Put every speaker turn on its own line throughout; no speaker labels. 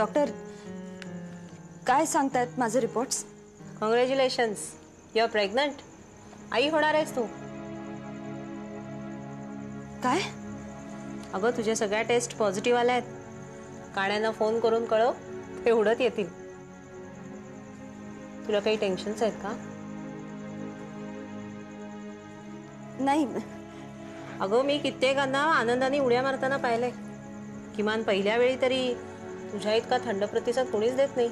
Doctor काय सांगतायत माझे reports?
Congratulations, you are pregnant. आई होणार आहेस तू.
काय?
अगं तुझ्या सगळ्या टेस्ट पॉझिटिव्ह आल्या आहेत. काण्यानं फोन करून कळव, ते उडत येतील. तुला काही टेन्शन्स आहेत का?
नाही.
अगं मी कित्येकांना आनंदाने उड्या मारताना पाहिलंय. किमान पहिल्या वेळी तरी तुझ्या इतका थंड प्रतिसाद कोणीच देत नाही.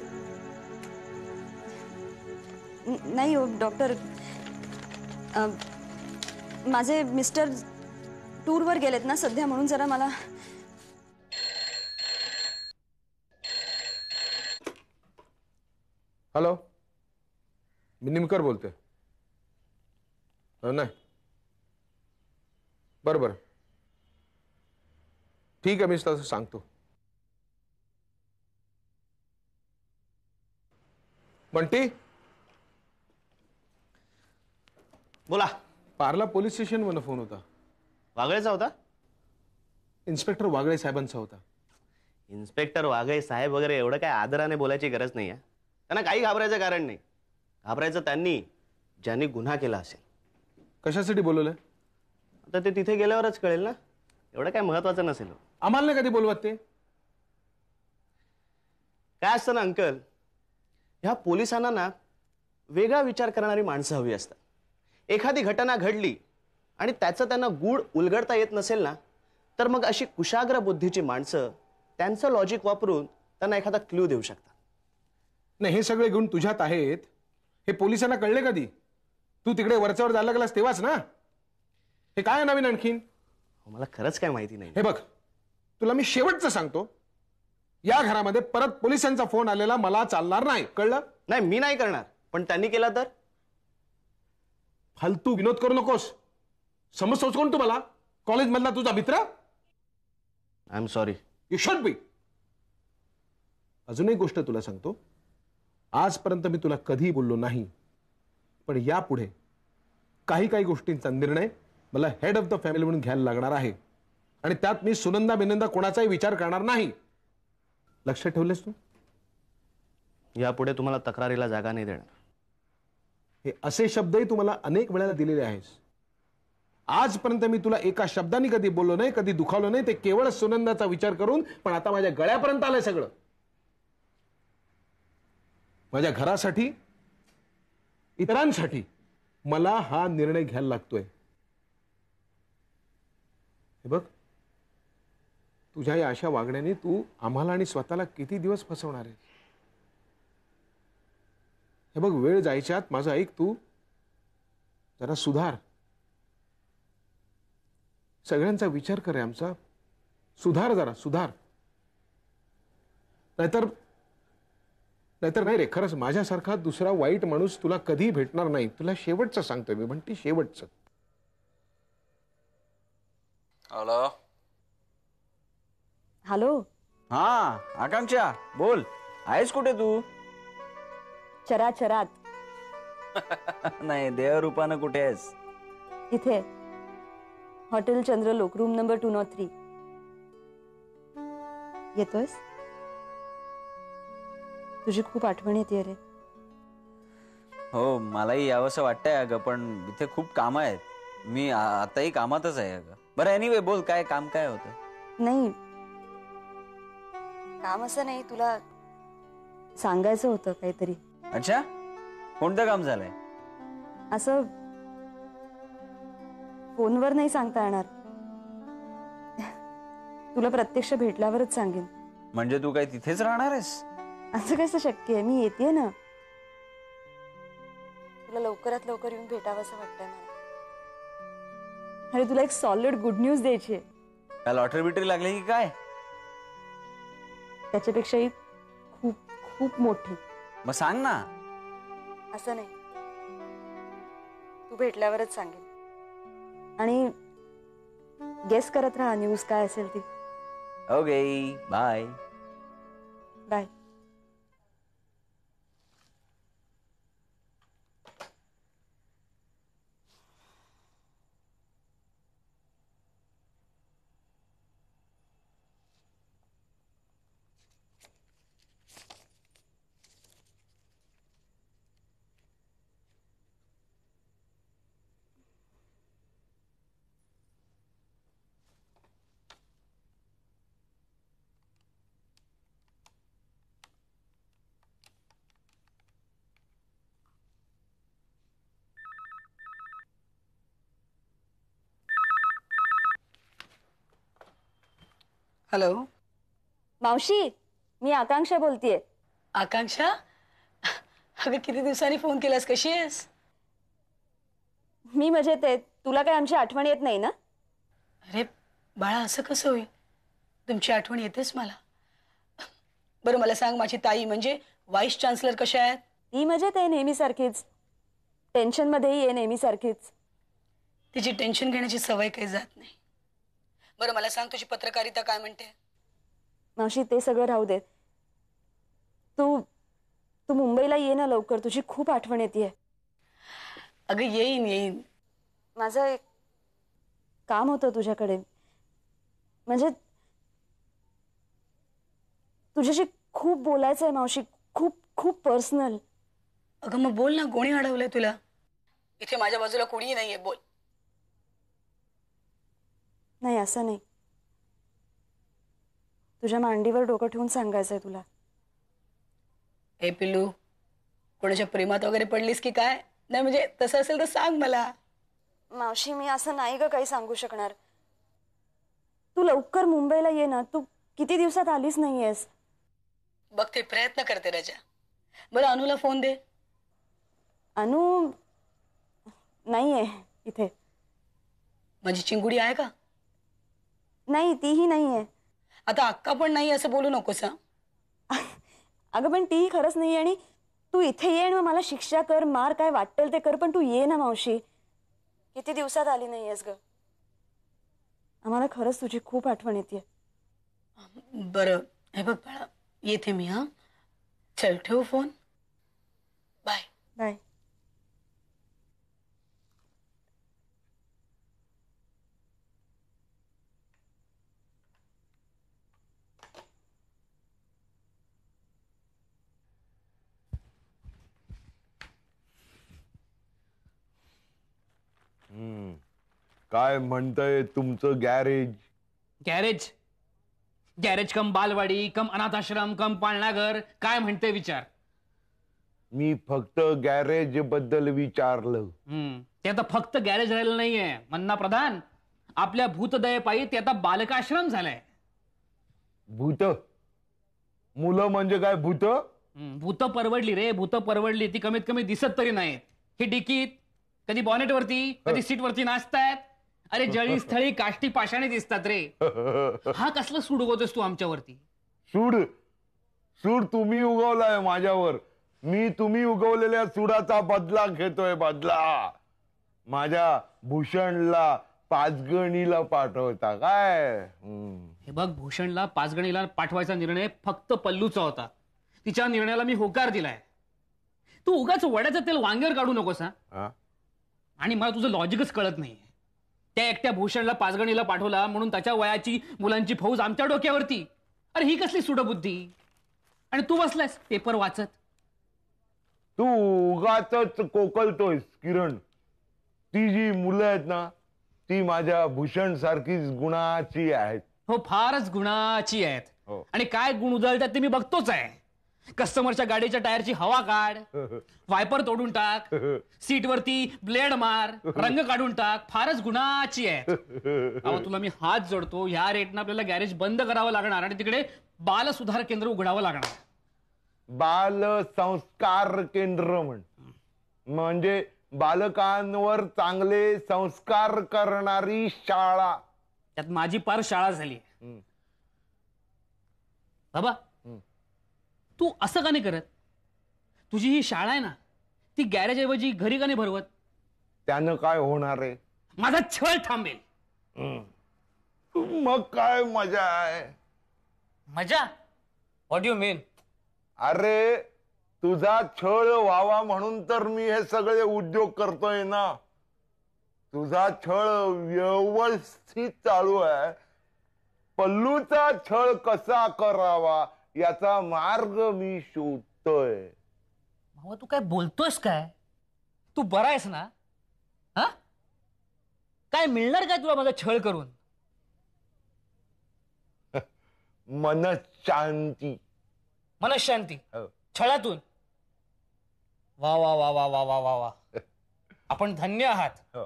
नाही हो डॉक्टर, माझे मिस्टर टूरवर गेलेत ना सध्या, म्हणून जरा मला.
हॅलो, मी निमकर बोलतोय. नाही बरं बरं ठीक आहे, मी तसं सांगतो. बंटी,
बोला.
पार्ला पोलीस स्टेशनवरून फोन होता.
वागळेचा होता?
इन्स्पेक्टर वागळे साहेबांचा होता.
इन्स्पेक्टर वागळे साहेब वगैरे एवढं काय आदराने बोलायची गरज नाही आहे. त्यांना काही घाबरायचं कारण नाही. घाबरायचं त्यांनी ज्यांनी गुन्हा केला असेल.
कशासाठी बोलवलं?
आता ते तिथे गेल्यावरच कळेल ना. एवढं काय महत्वाचं नसेल.
आम्हाला नाही कधी बोलवत ते.
काय असतं ना अंकल, ह्या पोलिसांना ना वेगळा विचार करणारी माणसं हवी असतात. एखादी घटना घडली आणि त्याचं त्यांना गूढ उलगडता येत नसेल ना, तर मग अशी कुशाग्र बुद्धीची माणसं त्यांचं लॉजिक वापरून त्यांना एखादा क्ल्यू देऊ शकतात.
नाही, हे सगळे गुण तुझ्यात आहेत हे पोलिसांना कळले कधी? तू तिकडे वरच्यावर जायला गेलास तेव्हाच ना. हे काय नवीन आणखीन?
मला खरंच काय माहिती नाही.
हे बघ, तुला मी शेवटचं सांगतो, या घरामध्ये परत पोलिसांचा फोन आलेला मला चालणार नाही, कळलं?
नाही, मी नाही करणार, पण त्यांनी केला तर?
फालतू विनोद करू नकोस. समजतोस कोण तुम्हाला? कॉलेज मधला तुझा मित्र?
I am sorry.
You should be. अजून एक गोष्ट तुला सांगतो, आजपर्यंत मी तुला कधी बोललो नाही, पण यापुढे काही काही गोष्टींचा निर्णय मला हेड ऑफ द फॅमिली म्हणून घ्यायला लागणार आहे. आणि त्यात मी सुनंदा बिनंदा कोणाचाही विचार करणार नाही. लक्ष ठेवलेस तू?
यापुढे तुम्हाला तक्रारीला जागा नाही देणार.
हे असे शब्दही तुम्हाला अनेक वेळेला दिलेले आहेस. आजपर्यंत मी तुला एका शब्दाने कधी बोललो नाही, कधी दुखावलं नाही. ते केवळ सुनंदाचा विचार करून. पण आता माझ्या गळ्यापर्यंत आलंय सगळं. माझ्या घरासाठी, इतरांसाठी मला हा निर्णय घ्यायला लागतोय. हे बघ, तुझ्या या अशा वागण्याने तू आम्हाला आणि स्वतःला किती दिवस फसवणार आहे. हे बघ, वेळ जायच्यात माझं ऐक, तू जरा सुधार. सगळ्यांचा विचार कर आमचा. सुधार, जरा सुधार. नाहीतर नाही रे, खरंच माझ्यासारखा दुसरा वाईट माणूस तुला कधी भेटणार नाही. तुला शेवटचं सांगतोय मी बंटी, शेवटचं.
हॅलो.
हॅलो.
हा आकांक्षा बोल. आहेस कुठे तू?
चराचरात.
नाही, देहरूपानं कुठे आहेस?
इथे हॉटेल चंद्रलोक, रूम नंबर 203. येतोयस? तुझी खूप आठवण येते रे.
हो, मलाही यावंसं वाटतंय अगं, पण इथे खूप कामं आहेत. मी आताही कामातच आहे अगं. बरं एनिवे बोल, काय काम काय होतं?
नाही, काम असं नाही, तुला सांगायचं होतं काहीतरी.
अच्छा, कोणतं काम झालंय?
असं फोनवर नाही सांगता येणार. तुला प्रत्यक्ष भेटल्यावरच सांगेन.
म्हणजे तू काय तिथेच राहणार आहेस?
असं कसं शक्य आहे? मी येतेय ना. तुला लवकरात लवकर येऊन भेटावंसं वाटतंय मला. अरे तुला एक सॉलिड गुड न्यूज द्यायची आहे.
काय लॉटरी बिटरी लागली की काय?
त्याच्यापेक्षाही खूप खूप मोठी.
मग सांग ना.
असं नाही, तू भेटल्यावरच सांगेन. आणि गेस करत राहा न्यूज काय असेल ती.
Okay, bye.
बाय.
हॅलो
मावशी, मी आकांक्षा बोलतेय.
आकांक्षा, अगं किती दिवसांनी फोन केलास, कशी आहेस?
मी मजेत आहे. तुला काय आमची आठवण येत नाही ना?
अरे बाळा, असं कसं होईल? तुमची आठवण येतेच मला. बरं मला सांग, माझी ताई म्हणजे व्हाईस चान्सलर कशा आहेत?
ती मजेत आहे नेहमीसारखीच. टेन्शनमध्येही आहे नेहमीसारखीच.
तिची टेन्शन घेण्याची सवय काही जात नाही. बरं मला सांग, तुझी पत्रकारिता काय म्हणते?
मावशी, ते सगळं राहू दे. तू तू मुंबईला ये ना लवकर. तुझी खूप आठवण येते.
अगं येईन येईन.
माझं एक काम होतं तुझ्याकडे. म्हणजे तुझ्याशी खूप बोलायचं आहे मावशी. खूप खूप पर्सनल.
अगं मग बोल ना, कोणी अडवलंय तुला? इथे माझ्या बाजूला कोणीही नाहीये, बोल.
नाही, असं नाही. तुझ्या मांडीवर डोकं ठेवून सांगायचंय तुला.
ए पिल्लू, कोणाच्या प्रेमात वगैरे पडलीस की काय? नाही म्हणजे तसं असेल तर सांग मला.
मावशी, मी असं नाही ग काही सांगू शकणार. तू लवकर मुंबईला ये ना. तू किती दिवसात आलीच नाहीयेस.
बघते, प्रयत्न करते राजा. बरं अनुला फोन दे.
अनु नाहीये इथे.
माझी चिंगुडी आहे का?
नाही, तीही नाहीये.
आता अक्का पण नाही असं बोलू नकोस हा.
अगं पण तीही खरंच नाही. आणि तू इथे ये ना, मला शिक्षा कर, मार, काय वाटेल ते कर, पण तू ये ना मावशी. किती दिवसात आली नाहीयेस ग. आम्हाला खरंच तुझी खूप आठवण येते.
बरं हे बघ बाळा, येते मी हा. चल ठेवू फोन. बाय.
बाय.
काय म्हणतंय तुमचं गॅरेज?
गॅरेज गॅरेज कम बालवाडी कम अनाथाश्रम कम पाळणाघर, काय म्हणते विचार.
मी फक्त गॅरेज बद्दल विचारलं.
ते आता फक्त गॅरेज राहिलं नाहीये मन्ना प्रधान. आपल्या भूतदयेपायी ते आता बालकाश्रम झालंय.
भूत? मुलं म्हणजे काय भूत?
भूत परवडली रे, भूत परवडली. ती कमीत कमी दिसत तरी नाहीत. ही डिकीत, कधी बॉनेट वरती, कधी सीट वरती नाचतायत. अरे जळी स्थळी काष्टी पाषाणे दिसतात रे. हा कसला सूड उगवतोस तू आमच्यावरती?
सूड? सूड तुम्ही उगवलाय माझ्यावर. मी तुम्ही उगवलेल्या सुडाचा बदला घेतोय, बदला. माझ्या भूषणला पाचगणीला पाठवता काय?
हे बघ, भूषणला पाचगणीला पाठवायचा निर्णय फक्त पल्लूचा होता. तिच्या निर्णयाला मी होकार दिलाय. तू उगाच वड्याचं तेल वांग्यावर काढू नकोस हा. आणि मला तुझं लॉजिकच कळत नाही. त्या एकट्या भूषणला पाचगणीला पाठवला म्हणून त्याच्या वयाची मुलांची फौज आमच्या डोक्यावरती. अरे ही कसली सुडबुद्धी? आणि तू बसलायस पेपर वाचत.
तू उगाचच कोकलतोयस किरण. ती जी मुलं आहेत ना, ती माझ्या भूषण सारखीच गुणाची आहेत.
हो, फारच गुणाची आहेत.
हो.
आणि काय गुण उजळतात ते मी बघतोच आहे. कस्टमरच्या गाडीच्या टायरची हवा काढ, वायपर तोडून टाक, सीट वरती ब्लेड मार, रंग काढून टाक. फारच गुणाची आहे. अहो तुला मी हात जोडतो, ह्या रेटनं आपल्याला गॅरेज बंद करावं लागणार आणि तिकडे बाल सुधार केंद्र उघडावं लागणार.
बाल संस्कार केंद्र म्हणजे बालकांवर चांगले संस्कार करणारी शाळा.
त्यात माझी पार शाळा झाली. बाबा तू असं का नाही करत? तुझी ही शाळा आहे ना, ती गॅरेज ऐवजी घरी का नाही भरवत?
त्यानं काय होणार आहे?
माझा छळ थांबेल.
मग काय मजा आहे?
मजा? व्हॉट यू मीन?
अरे तुझा छळ व्हावा म्हणून तर मी हे सगळे उद्योग करतोय ना. तुझा छळ व्यवस्थित चालू आहे. पल्लूचा छळ कसा करावा याचा मार्ग मी शोधतोय.
भावा तू काय बोलतोयस काय? तू बरा आहेस ना? हा, काय मिळणार काय तुला माझा छळ करून?
मनशांती.
मनशांती छळातून? वा वा वा वा वा वा वा वा. आपण धन्य आहात.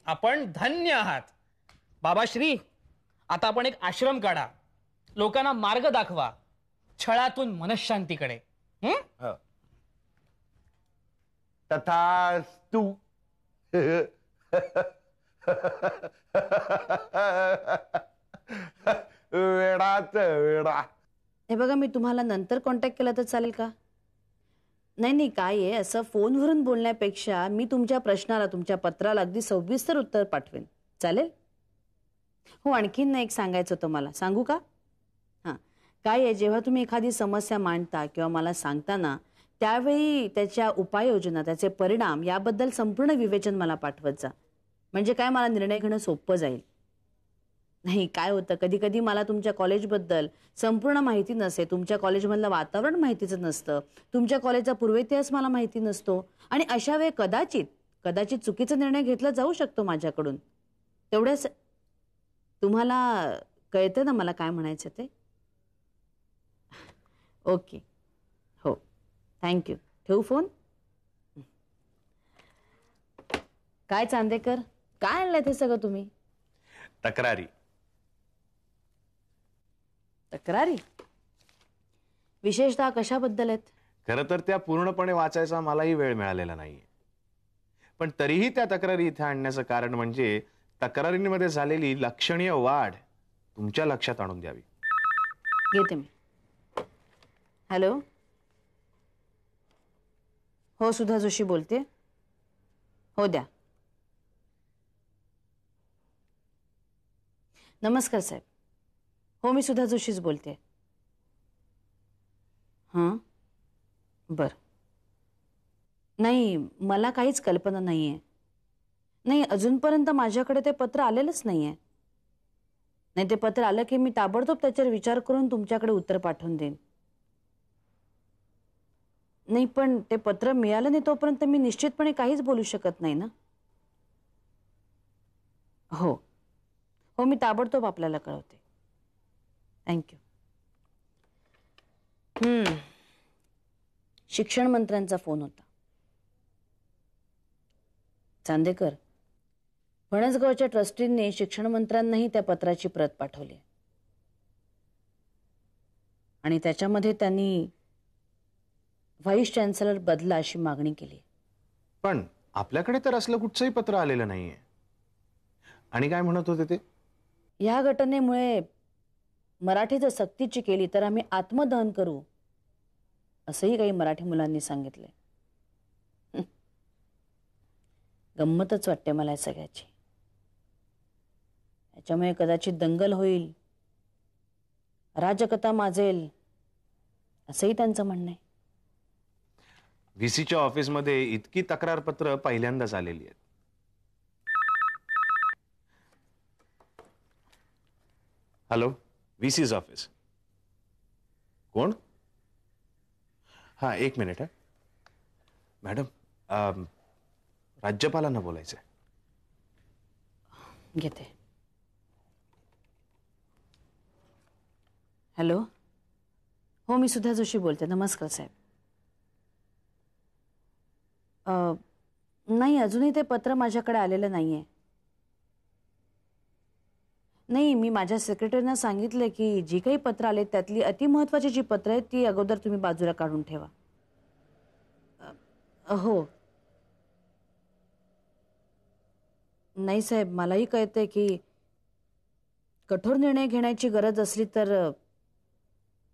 आपण धन्य आहात. बाबाश्री, आता आपण एक आश्रम काढा लोकांना मार्ग दाखवा छळातून मनशांतीकडे. हं?
तथास्तु. वेडाच वेडा.
हे बघा, मी तुम्हाला नंतर कॉन्टॅक्ट केला तर चालेल का? नाही काय आहे, असं फोनवरून बोलण्यापेक्षा मी तुमच्या प्रश्नाला, तुमच्या पत्राला अगदी सविस्तर उत्तर पाठवेन. चालेल? हो, आणखीन नाही एक सांगायचं होतं मला. सांगू का? हां, काय आहे, जेव्हा तुम्ही एखादी समस्या मांडता किंवा मला सांगताना त्यावेळी त्याच्या उपाययोजना, त्याचे परिणाम याबद्दल संपूर्ण विवेचन मला पाठवत जा. म्हणजे काय, मला निर्णय घेणं सोपं जाईल. नाही, काय होतं, कधी कधी मला तुमच्या कॉलेजबद्दल संपूर्ण माहिती नसते, तुमच्या कॉलेजमधलं वातावरण माहितीचं नसतं, तुमच्या कॉलेजचा पूर्वेतिहास मला माहिती नसतो, आणि अशा वेळी कदाचित चुकीचा निर्णय घेतला जाऊ शकतो माझ्याकडून. तेवढ्याच तुम्हाला कळतं ना मला काय म्हणायचं ते? ओके, हो, थँक्यू. ठेवू फोन? काय चांदेकर, काय आणलंय ते सगळं तुम्ही?
तक्रारी.
तक्रारी? विशेषतः कशाबद्दल आहेत?
खरं तर त्या पूर्णपणे वाचायचा मलाही वेळ मिळालेला नाहीये, पण तरीही त्या तक्रारी इथे आणण्याचं कारण म्हणजे तक्रारींमध्ये झालेली लक्षणीय वाढ तुमच्या लक्षात आणून द्यावी.
घेते मी. हॅलो, हो, सुधा जोशी बोलते. हो, द्या. नमस्कार साहेब. हो, मी सुधा जोशीच बोलते. हां, बरं. नाही, मला काहीच कल्पना नाही आहे. नाही, अजूनपर्यंत माझ्याकडे ते पत्र आलेलंच नाही आहे. नाही, ते पत्र आलं की मी ताबडतोब त्याच्यावर विचार करून तुमच्याकडे उत्तर पाठवून देईन. नाही, पण ते पत्र मिळालं नाही तोपर्यंत मी निश्चितपणे काहीच बोलू शकत नाही ना. हो हो, मी ताबडतोब आपल्याला कळवते. थँक्यू. शिक्षण मंत्र्यांचा फोन होता. चांदेकर, फणसगावच्या ट्रस्टींनी शिक्षण मंत्र्यांनाही त्या पत्राची प्रत पाठवली आणि त्याच्यामध्ये त्यांनी व्हाईस चॅन्सलर बदला अशी मागणी केली.
पण आपल्याकडे तर असलं कुठचंही पत्र आलेलं नाहीये. आणि काय म्हणत होते ते?
या घटनेमुळे मराठी जर सक्तीची केली तर आम्ही आत्मदहन करू, असंही काही मराठी मुलांनी सांगितले. गंमतच वाटते मला या सगळ्याची. याच्यामुळे कदाचित दंगल होईल, अराजकता माजेल, असंही त्यांचं म्हणणं आहे.
व्हीसीच्या ऑफिसमध्ये इतकी तक्रारपत्र पहिल्यांदाच आलेली आहेत. Hello, VC's office. कोण? हा, एक मिनिट. है मॅडम, राज्यपालांना बोलायचंय.
घेते. हॅलो, हो, मी सुधा जोशी बोलते. नमस्कार साहेब. नाही, अजूनही ते पत्र माझ्याकडे आलेलं नाहीये. नाही, मी माझ्या सेक्रेटरीना सांगितलं की जी काही पत्र आले त्यातली अतिमहत्वाची जी पत्र आहेत ती अगोदर तुम्ही बाजूला काढून ठेवा. हो. नाही साहेब, मलाही कळतंय की कठोर निर्णय घेण्याची गरज असली तर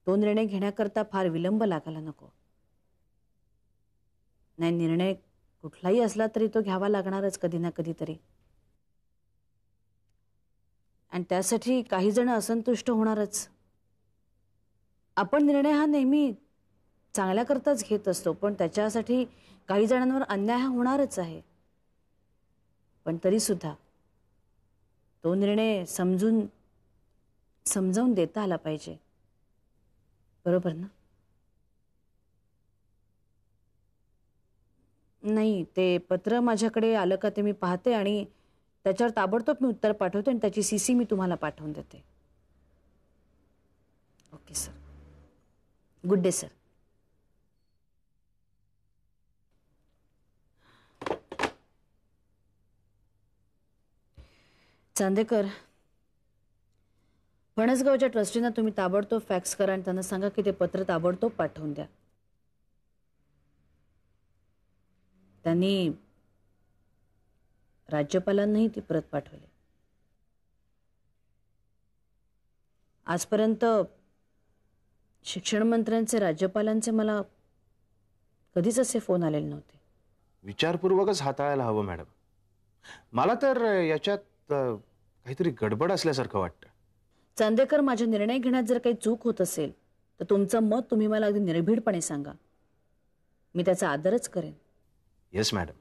तो निर्णय घेण्याकरता फार विलंब लागायला नको. नाही, निर्णय कुठलाही असला तरी तो घ्यावा लागणारच कधी ना कधीतरी. आणि त्यासाठी काही जण असंतुष्ट होणारच. आपण निर्णय हा नेहमी चांगल्याकरताच घेत असतो, पण त्याच्यासाठी काही जणांवर अन्याय हा होणारच आहे. पण तरी सुद्धा तो निर्णय समजावून देता आला पाहिजे. बरोबर ना? नाही, ते पत्र माझ्याकडे आलं का ते मी पाहते आणि त्याच्यावर ताबडतोब मी उत्तर पाठवते आणि त्याची सीसी मी तुम्हाला पाठवून देते. Okay sir. Good day sir. Chandekar, फणसगावच्या ट्रस्टींना तुम्ही ताबडतोब फॅक्स करा आणि त्यांना सांगा की ते पत्र ताबडतोब पाठवून द्या. त्यांनी राज्यपालांनाही ती परत पाठवली. आजपर्यंत शिक्षण मंत्र्यांचे राज्यपालांचे मला कधीच असे फोन आलेले नव्हते.
विचारपूर्वकच हाताळायला हवं मॅडम. मला तर याच्यात काहीतरी गडबड असल्यासारखं वाटतं.
चांदेकर, माझ्या निर्णय घेण्यात जर काही चूक होत असेल तर तुमचं मत तुम्ही मला अगदी निर्भीडपणे सांगा. मी त्याचा आदरच करेन.
Yes madam.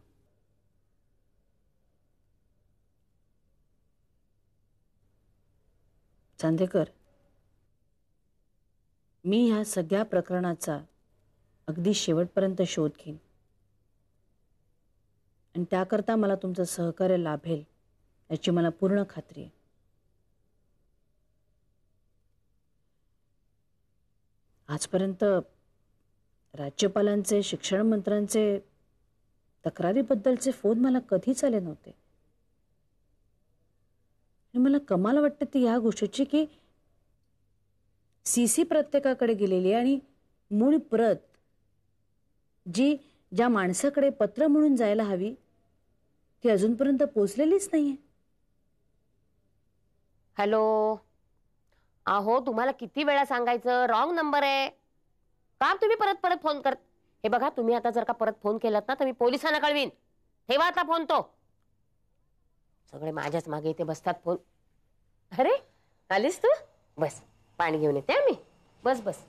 चांदेकर, मी ह्या सगळ्या प्रकरणाचा अगदी शेवटपर्यंत शोध घेईन आणि त्याकरता मला तुमचं सहकार्य लाभेल याची मला पूर्ण खात्री आहे. आजपर्यंत राज्यपालांचे, शिक्षण मंत्र्यांचे तक्रारीबद्दलचे फोन मला कधीच आले नव्हते. आणि मला कमाल वाटते ती ह्या गोष्टीची की सीसी प्रत्येकाकडे गेलेली आणि मूळ प्रत जी ज्या माणसाकडे पत्र म्हणून जायला हवी ती अजूनपर्यंत पोचलेलीच नाहीये.
हॅलो, अहो तुम्हाला किती वेळा सांगायचं, रॉंग नंबर आहे. का तुम्ही परत परत फोन करत? हे बघा, तुम्ही आता जर का परत फोन केलात ना तर मी पोलिसांना कळवीन. ठेवा आता फोन. तो सगळे माझ्याच मागे इथे बसतात फोन. अरे आलीस तू? बस, पाणी घेऊन येते मी. बस बस.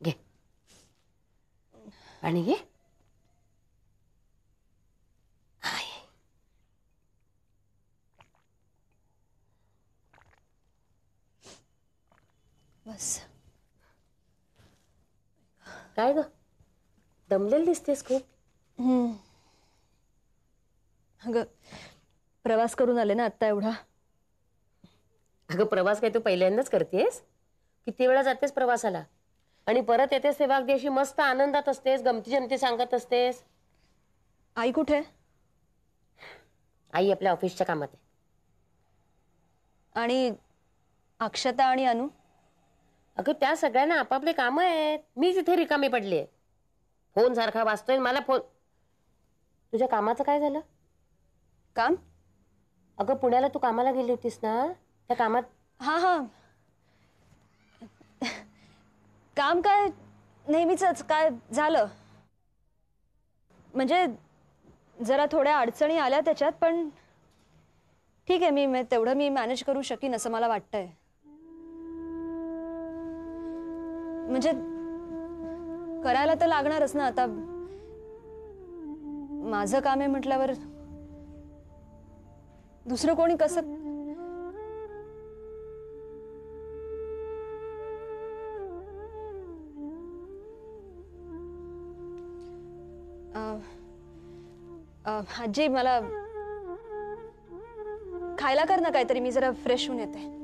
घे पाणी घे.
बस.
काय ग, दमलेली दिसतेस खूप.
अगं, प्रवास करून आले ना आत्ता एवढा.
अगं, प्रवास काय तू पहिल्यांदाच करतेस? किती वेळा जातेस प्रवासाला आणि परत येतेस तेव्हा अगदी अशी मस्त आनंदात असतेस, गमती जमती सांगत असतेस.
आई कुठे?
आई आपल्या ऑफिसच्या कामात आहे.
आणि अक्षता आणि अनु?
अगं, त्या सगळ्यांना आपापले कामं आहेत. मीच इथे रिकामी पडली. फोन सारखा वाजतोय मला. फोन. तुझ्या कामाचं काय झालं?
काम?
अगं, पुण्याला तू कामाला गेली होतीस ना, त्या कामात?
हा हा, काम काय नेहमीच. काय झालं म्हणजे जरा थोड्या अडचणी आल्या त्याच्यात, पण ठीक आहे. मी तेवढं मी मॅनेज करू शकीन असं मला वाटतंय. म्हणजे करायला तर लागणारच ना आता. माझं काम आहे म्हटल्यावर दुसरं कोणी कसं. आजी, मला खायला कर ना काहीतरी. मी जरा फ्रेश होऊन येते.